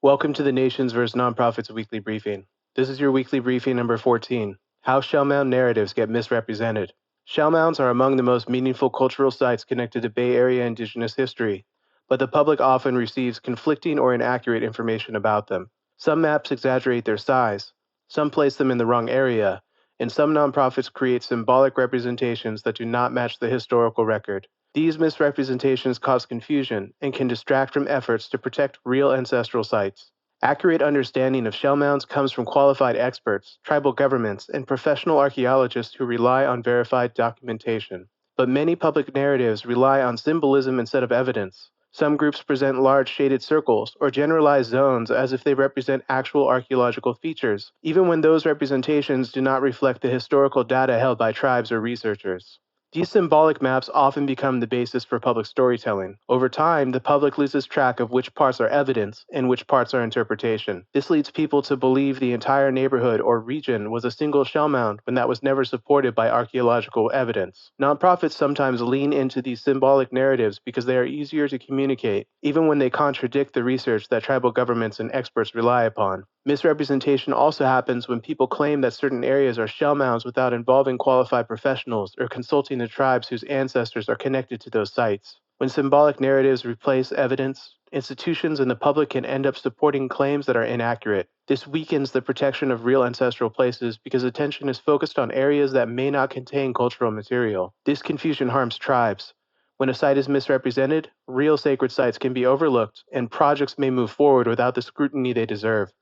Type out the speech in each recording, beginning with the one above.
Welcome to the Nations vs. Nonprofits Weekly Briefing. This is your weekly briefing number 14, How Shellmound Narratives Get Misrepresented. Shellmounds are among the most meaningful cultural sites connected to Bay Area Indigenous history, but the public often receives conflicting or inaccurate information about them. Some maps exaggerate their size, some place them in the wrong area, and some nonprofits create symbolic representations that do not match the historical record. These misrepresentations cause confusion and can distract from efforts to protect real ancestral sites. Accurate understanding of shell mounds comes from qualified experts, tribal governments, and professional archaeologists who rely on verified documentation. But many public narratives rely on symbolism instead of evidence. Some groups present large shaded circles or generalized zones as if they represent actual archaeological features, even when those representations do not reflect the historical data held by tribes or researchers. These symbolic maps often become the basis for public storytelling. Over time, the public loses track of which parts are evidence and which parts are interpretation. This leads people to believe the entire neighborhood or region was a single shell mound when that was never supported by archaeological evidence. Nonprofits sometimes lean into these symbolic narratives because they are easier to communicate, even when they contradict the research that tribal governments and experts rely upon. Misrepresentation also happens when people claim that certain areas are shell mounds without involving qualified professionals or consulting the tribes whose ancestors are connected to those sites. When symbolic narratives replace evidence, institutions and the public can end up supporting claims that are inaccurate. This weakens the protection of real ancestral places because attention is focused on areas that may not contain cultural material. This confusion harms tribes. When a site is misrepresented, real sacred sites can be overlooked and projects may move forward without the scrutiny they deserve.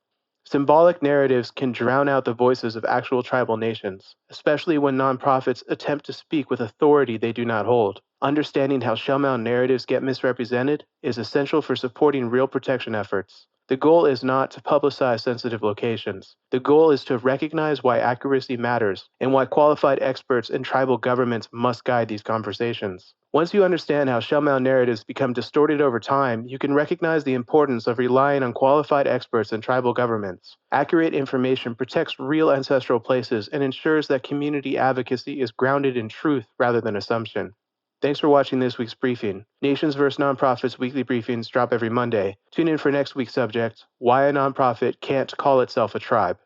Symbolic narratives can drown out the voices of actual tribal nations, especially when nonprofits attempt to speak with authority they do not hold. Understanding how shellmound narratives get misrepresented is essential for supporting real protection efforts. The goal is not to publicize sensitive locations. The goal is to recognize why accuracy matters and why qualified experts and tribal governments must guide these conversations. Once you understand how shellmound narratives become distorted over time, you can recognize the importance of relying on qualified experts and tribal governments. Accurate information protects real ancestral places and ensures that community advocacy is grounded in truth rather than assumption. Thanks for watching this week's briefing. Nations vs. Nonprofits weekly briefings drop every Monday. Tune in for next week's subject, Why a Nonprofit Can't Call Itself a Tribe.